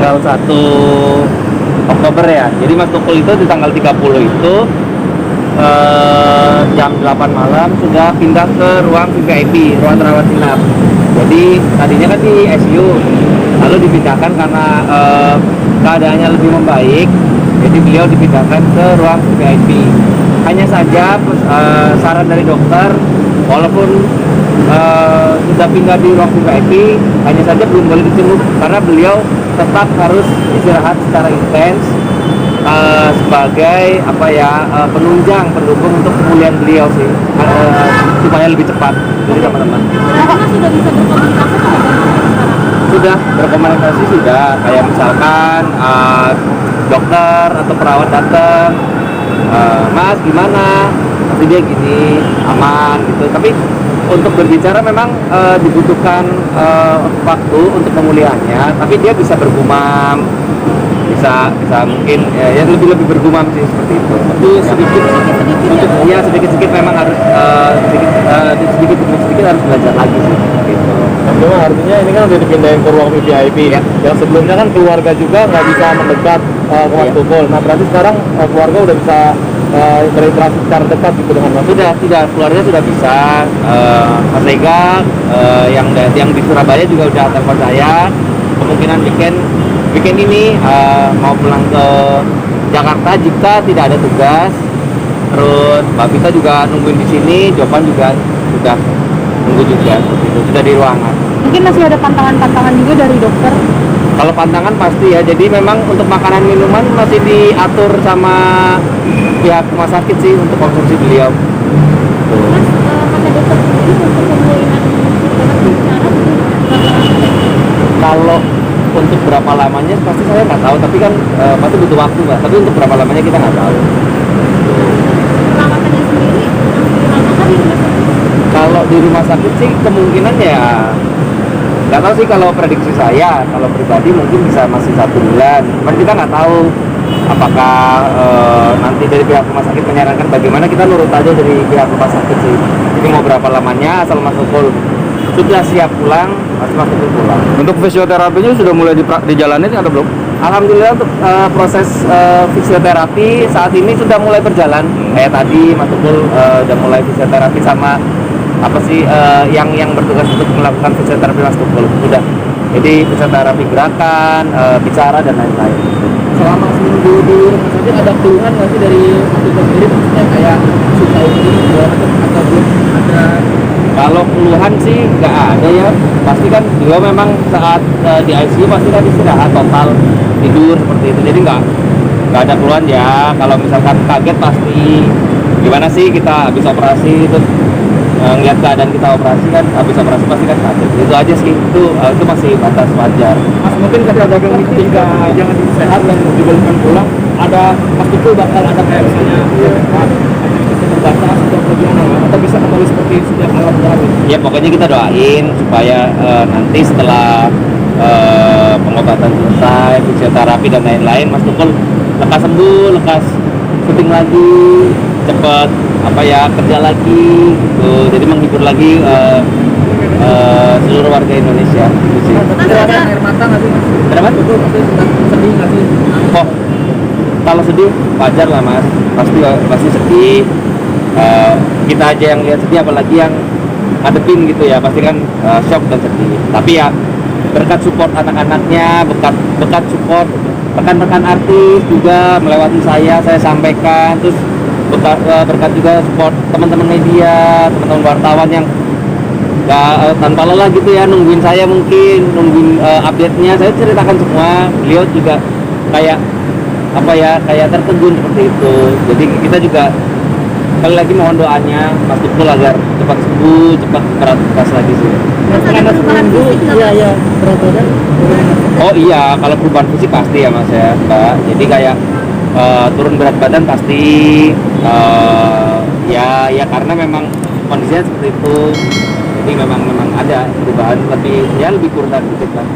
tanggal 1 Oktober ya. Jadi Mas Tukul itu di tanggal 30 itu jam 8 malam sudah pindah ke ruang VIP, ruang rawat inap. Jadi tadinya kan di ICU, lalu dipindahkan karena keadaannya lebih membaik. Jadi beliau dipindahkan ke ruang VIP. Hanya saja saran dari dokter, walaupun sudah pindah di ruang VIP, hanya saja belum boleh dijenguk karena beliau tetap harus istirahat secara intens sebagai penunjang pendukung untuk pemulihan beliau sih, supaya lebih cepat. Jadi teman-teman sudah bisa berkomunikasi sudah berkomunikasi, sudah kayak misalkan dokter atau perawat datang, Mas gimana, pasti dia gini, aman gitu. Tapi untuk berbicara memang dibutuhkan waktu untuk pemulihannya, tapi dia bisa bergumam, bisa mungkin ya lebih bergumam sih, seperti itu. Tapi sedikit memang harus sedikit harus belajar lagi sih gitu. Cuma artinya ini kan udah dipindahin ke ruang VIP ya. Yang sebelumnya kan keluarga juga nggak bisa mendekat ke Mas Tukul. Nah berarti sekarang keluarga udah bisa berinteraksi secara dekat gitu dengan Mas. Sudah keluarga sudah bisa. Mas Rega yang di Surabaya juga udah telepon saya, kemungkinan weekend ini mau pulang ke Jakarta jika tidak ada tugas. Terus Mbak Vita juga nungguin di sini, Jovan juga sudah nunggu juga, itu sudah di ruangan. Mungkin masih ada pantangan juga dari dokter. Kalau pantangan pasti ya, jadi memang untuk makanan minuman masih diatur sama pihak rumah sakit sih untuk konsumsi beliau. Mas, kata dokter sendiri untuk pemulihan Kalau untuk berapa lamanya pasti saya nggak tahu, tapi kan pasti butuh waktu Mbak. Tapi untuk berapa lamanya kita nggak tahu. perawatannya sendiri lama kan di rumah sakit? Kalau di rumah sakit sih kemungkinan ya nggak tahu sih, kalau prediksi saya, kalau pribadi mungkin bisa masih 1 bulan. Cuman kita nggak tahu apakah nanti dari pihak rumah sakit menyarankan bagaimana, kita nurut aja dari pihak rumah sakit sih. Jadi mau berapa lamanya, asal Mas Tukul sudah siap pulang, Mas Tukul pulang. Untuk fisioterapinya sudah mulai dijalanin atau belum? Alhamdulillah untuk proses fisioterapi saat ini sudah mulai berjalan. Kayak tadi Mas Tukul udah mulai fisioterapi sama yang bertugas untuk melakukan fisioterapi Mas Tukul sudah. Jadi fisioterapi gerakan, bicara dan lain-lain. Selama seminggu di rumah sakit ada keluhan nggak sih dari Mas Tukul sendiri, maksudnya kayak susah ini atau belum ada? Kalau keluhan sih nggak ada ya, pasti kan beliau memang saat di ICU pasti kan istirahat total, tidur seperti itu, jadi nggak ada keluhan ya. Kalau misalkan kaget pasti gimana sih, kita habis operasi terus ngeliat keadaan kita operasi kan, habis operasi pasti kan kaget, itu aja sih, itu masih batas wajar. Mas, mungkin kata dagang ketika jangan sehat dan dibolehkan pulang, ada Mas Tukul bakal ada kayak misalnya terbatas atau bagaimana, atau bisa kembali seperti sejak alam baru? Ya pokoknya kita doain supaya nanti setelah pengobatan selesai, fisioterapi dan lain-lain, Mas Tukul lekas sembuh, lekas syuting lagi, cepat kerja lagi gitu. Jadi menghibur lagi seluruh warga Indonesia gitu sih. Ada air mata nggak sih Mas? Kenapa? Tukul masih sedih nggak sih? Oh, kalau sedih wajar lah Mas, pasti sedih. Kita aja yang lihat sedih, apalagi yang ngadepin gitu ya, pasti kan shock dan sedih. Tapi ya berkat support anak-anaknya, berkat support rekan-rekan artis juga melewati saya sampaikan, terus berkat juga support teman-teman media, teman-teman wartawan yang nggak tanpa lelah gitu ya nungguin saya, mungkin nungguin update-nya, saya ceritakan semua. Beliau juga kayak tertegun seperti itu. Jadi kita juga sekali lagi mohon doanya Mas Tukul agar cepat sembuh, cepat beraktivitas lagi sih. Mas, ada perubahan fisik nggak? Iya, berat badan. Oh iya, kalau perubahan fisik pasti ya Mas ya Mbak. Jadi kayak turun berat badan pasti, ya karena memang kondisinya seperti itu. Jadi memang ada perubahan lebih kurus dikit lah.